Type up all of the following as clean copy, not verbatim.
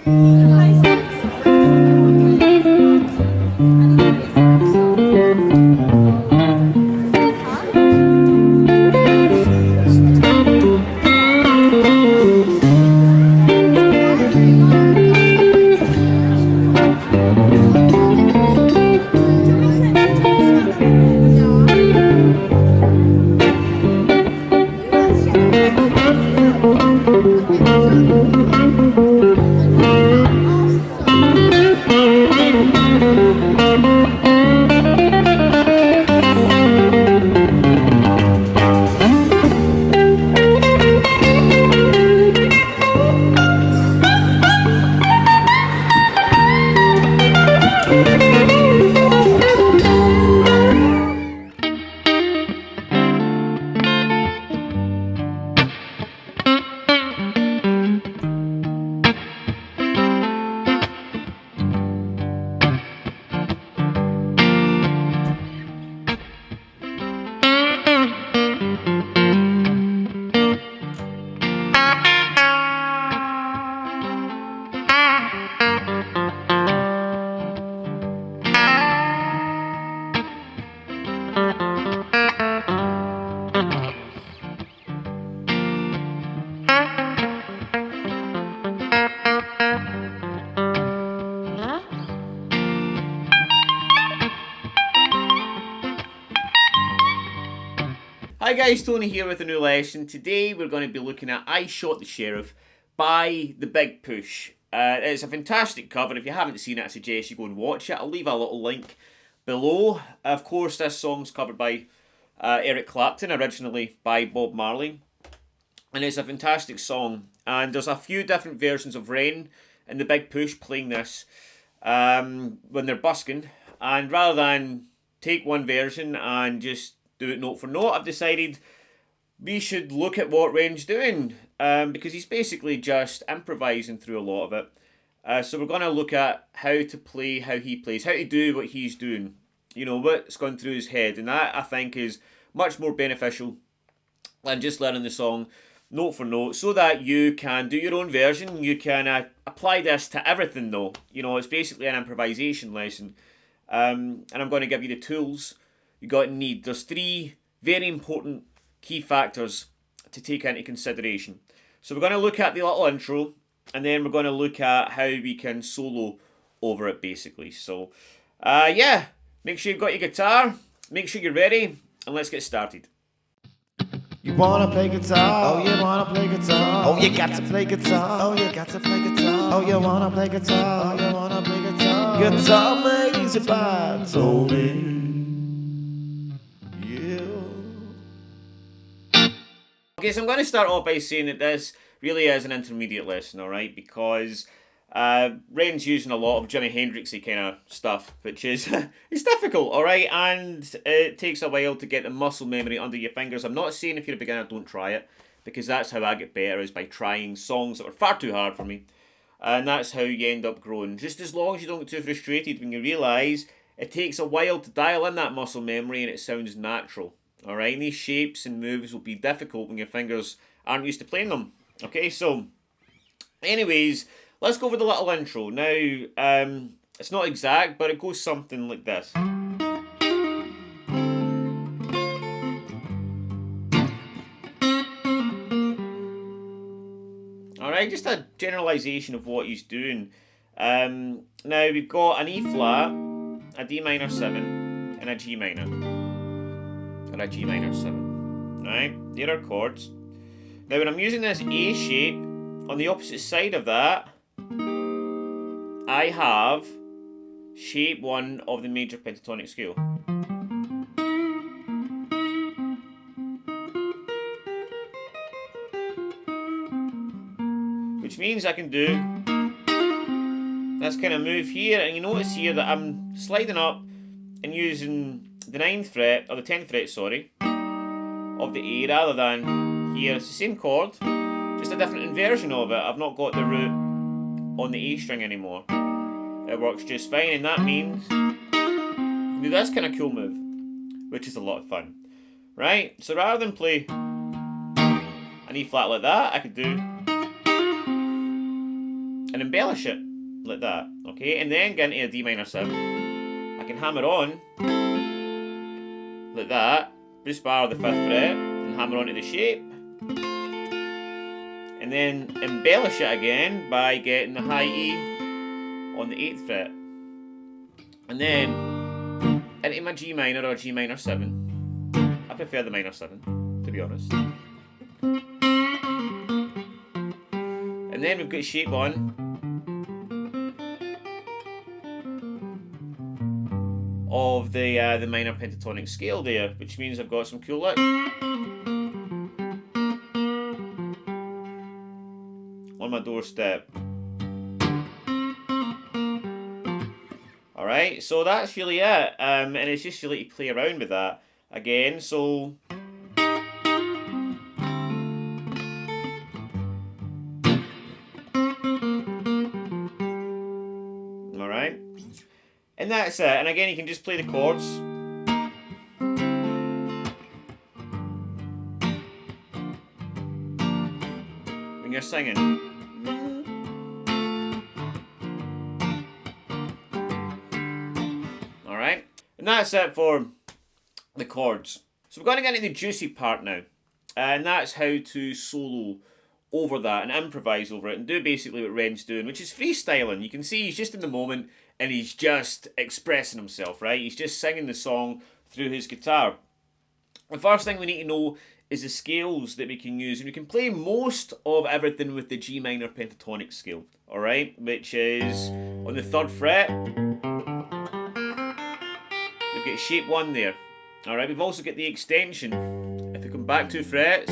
Hi guys, Tony here with a new lesson. Today we're going to be looking at I Shot the Sheriff by The Big Push. It's a fantastic cover. If you haven't seen it, I suggest you go and watch it. I'll leave a little link below. Of course, this song's covered by Eric Clapton, originally by Bob Marley. And it's a fantastic song. And there's a few different versions of Ren and The Big Push playing this when they're busking. And rather than take one version and just do it note for note, I've decided we should look at what Ren's doing, because he's basically just improvising through a lot of it. So we're going to look at how to play how he plays, how to do what he's doing, you know, what's gone through his head, and that I think is much more beneficial than just learning the song note for note, so that you can do your own version. You can apply this to everything though, you know, it's basically an improvisation lesson. And I'm going to give you the tools you got to need. There's three very important key factors to take into consideration. So we're going to look at the little intro, and then we're going to look at how we can solo over it basically. So yeah, make sure you've got your guitar, make sure you're ready, and let's get started. You wanna play guitar? Oh, you wanna play guitar? Oh, you got to play guitar? Oh, you got to play guitar? Oh, you wanna play guitar? Oh, you wanna play guitar? Guitar made easy by Tony. Okay, so I'm going to start off by saying that this really is an intermediate lesson, alright? Because Ren's using a lot of Jimi Hendrixy kind of stuff, which is it's difficult, alright? And it takes a while to get the muscle memory under your fingers. I'm not saying if you're a beginner, don't try it, because that's how I get better, is by trying songs that were far too hard for me. And that's how you end up growing. Just as long as you don't get too frustrated when you realise it takes a while to dial in that muscle memory and it sounds natural. Alright, and these shapes and moves will be difficult when your fingers aren't used to playing them. Okay, so, anyways, let's go over the little intro. Now, it's not exact, but it goes something like this. Alright, just a generalisation of what he's doing. Now, we've got an E flat, a D minor 7, and a G minor. Or a G minor 7. Right, there are chords. Now when I'm using this A shape, on the opposite side of that, I have shape 1 of the major pentatonic scale. Which means I can do this kind of move here, and you notice here that I'm sliding up and using the 9th fret, or the 10th fret, sorry, of the A rather than here. It's the same chord, just a different inversion of it. I've not got the root on the A string anymore. It works just fine, and that means I do this kind of cool move, which is a lot of fun. Right? So rather than play an E flat like that, I could do and embellish it like that, okay? And then get into a D minor 7. I can hammer on like that, just bar the 5th fret, and hammer onto the shape. And then embellish it again by getting the high E on the 8th fret. And then into my G minor or G minor 7. I prefer the minor 7, to be honest. And then we've got shape on of the minor pentatonic scale there, which means I've got some cool licks on my doorstep. Alright, so that's really it, and it's just really to play around with that again, so alright, and that's it. And again, you can just play the chords when you're singing. Alright, and that's it for the chords. So we're going to get into the juicy part now, and that's how to solo over that and improvise over it and do basically what Ren's doing, which is freestyling. You can see he's just in the moment and he's just expressing himself, right? He's just singing the song through his guitar. The first thing we need to know is the scales that we can use, and we can play most of everything with the G minor pentatonic scale, alright, which is on the 3rd fret. We've got shape 1 there. Alright, we've also got the extension. If we come back 2 frets,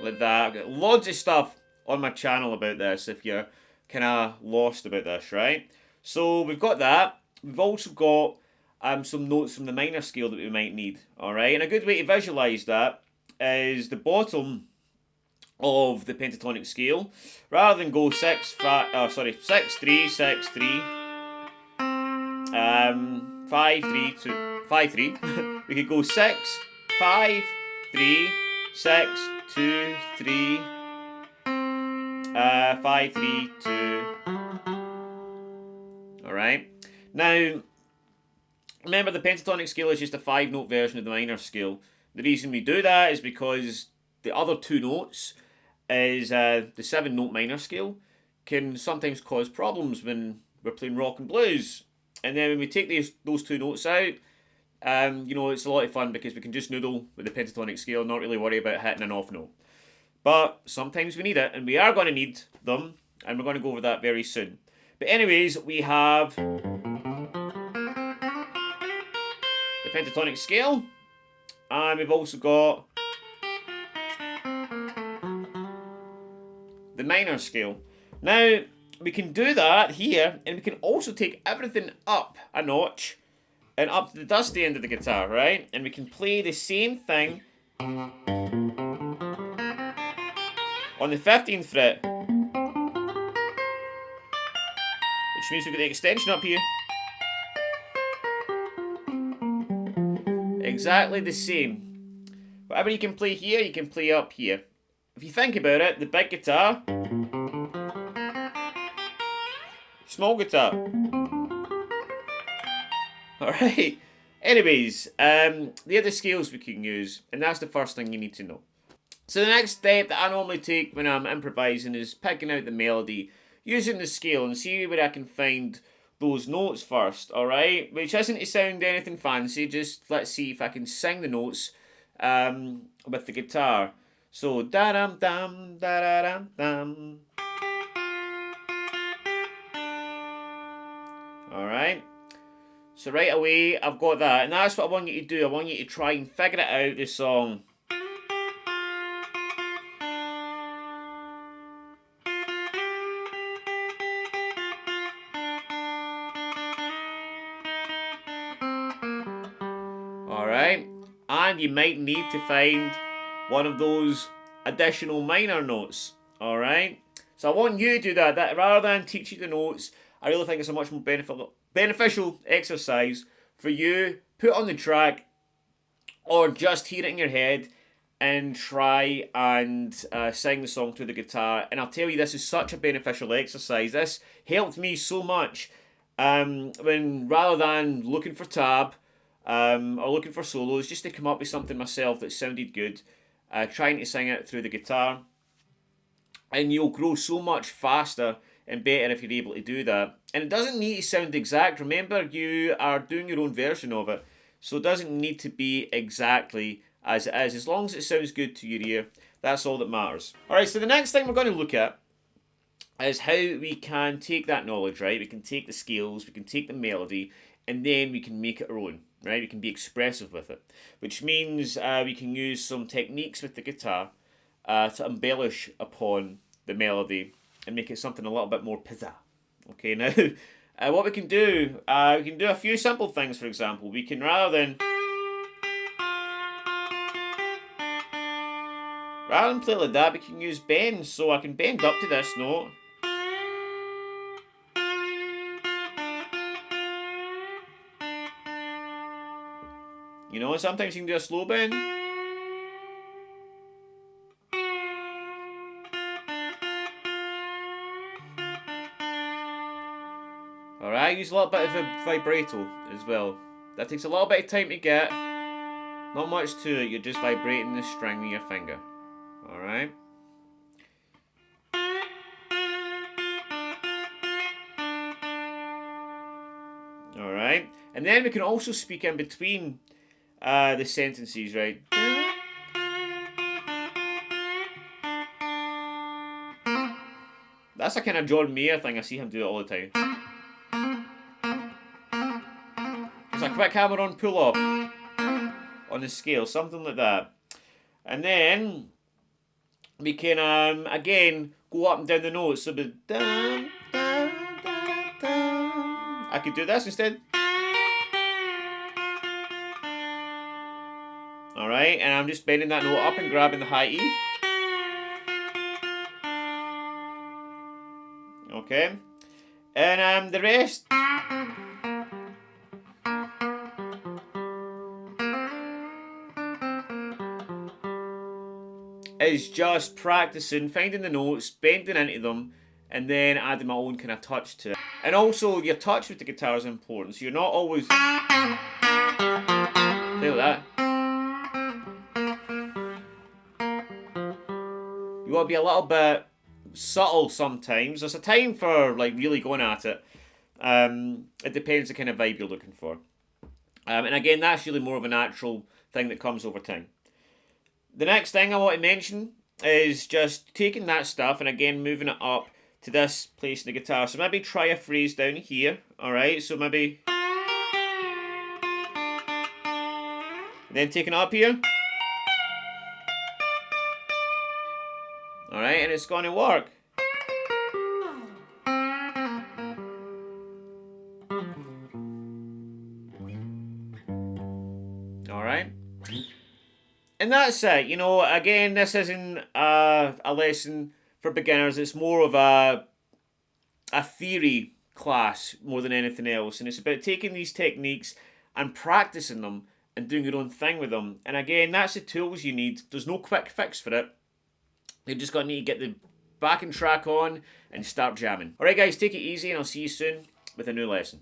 like that. I've got loads of stuff on my channel about this if you're kind of lost about this, right? So we've got that. We've also got some notes from the minor scale that we might need, alright? And a good way to visualise that is the bottom of the pentatonic scale. Rather than go 6, 3, 6, 3, 3, 5, 3, 2, 5, 3. We could go 6, 5, 3, 6, 2, 3, 5, 3, 2. Alright. Now, remember the pentatonic scale is just a 5-note version of the minor scale. The reason we do that is because the other 2 notes is the 7-note minor scale can sometimes cause problems when we're playing rock and blues. And then when we take those 2 notes out, you know, it's a lot of fun because we can just noodle with the pentatonic scale and not really worry about hitting an off note. But sometimes we need it, and we are going to need them, and we're going to go over that very soon. But anyways, we have the pentatonic scale, and we've also got the minor scale. Now, we can do that here, and we can also take everything up a notch and up to the dusty end of the guitar, right? And we can play the same thing on the 15th fret, which means we've got the extension up here. Exactly the same. Whatever you can play here, you can play up here. If you think about it, the big guitar, small guitar. Alright. Anyways, the other scales we can use, and that's the first thing you need to know. So the next step that I normally take when I'm improvising is picking out the melody, using the scale and see where I can find those notes first, alright? Which isn't to sound anything fancy, just let's see if I can sing the notes with the guitar. So, da-dum-dum, da-da-dum-dum. Alright? So right away, I've got that, and that's what I want you to do. I want you to try and figure it out, this song. Alright, and you might need to find one of those additional minor notes, alright? So I want you to do that rather than teach you the notes. I really think it's a much more beneficial exercise for you, put on the track, or just hear it in your head and try and sing the song through the guitar. And I'll tell you, this is such a beneficial exercise. This helped me so much when, rather than looking for tab or looking for solos, just to come up with something myself that sounded good, trying to sing it through the guitar. And you'll grow so much faster and better if you're able to do that. And it doesn't need to sound exact. Remember, you are doing your own version of it, so it doesn't need to be exactly as it is. As long as it sounds good to your ear, that's all that matters. Alright, so the next thing we're going to look at is how we can take that knowledge, right? We can take the scales, we can take the melody, and then we can make it our own, right? We can be expressive with it, which means we can use some techniques with the guitar to embellish upon the melody and make it something a little bit more pizzazz. Okay, now what we can do a few simple things. For example, we can, rather than play like that, we can use bends. So I can bend up to this note. You know, sometimes you can do a slow bend. Alright, use a little bit of a vibrato as well. That takes a little bit of time to get. Not much to it, you're just vibrating the string with your finger. Alright. Alright. And then we can also speak in between the sentences, right? That's a kind of John Mayer thing, I see him do it all the time. It's a quick hammer-on pull-up on the scale, something like that. And then we can, again, go up and down the notes. So the dun, dun, dun, dun. I could do this instead. Alright, and I'm just bending that note up and grabbing the high E. Okay. And the rest. Is just practicing, finding the notes, bending into them, and then adding my own kind of touch to it. And also, your touch with the guitar is important, so you're not always play like that. You want to be a little bit subtle sometimes. There's a time for like really going at it. It depends the kind of vibe you're looking for. And again, that's really more of a natural thing that comes over time. The next thing I want to mention is just taking that stuff and again moving it up to this place in the guitar. So maybe try a phrase down here, alright? So maybe... And then taking it up here. Alright, and it's going to work. Alright. And that's it. You know, again, this isn't a lesson for beginners. It's more of a theory class more than anything else. And it's about taking these techniques and practicing them and doing your own thing with them. And again, that's the tools you need. There's no quick fix for it. You're just going to need to get the backing track on and start jamming. Alright guys, take it easy and I'll see you soon with a new lesson.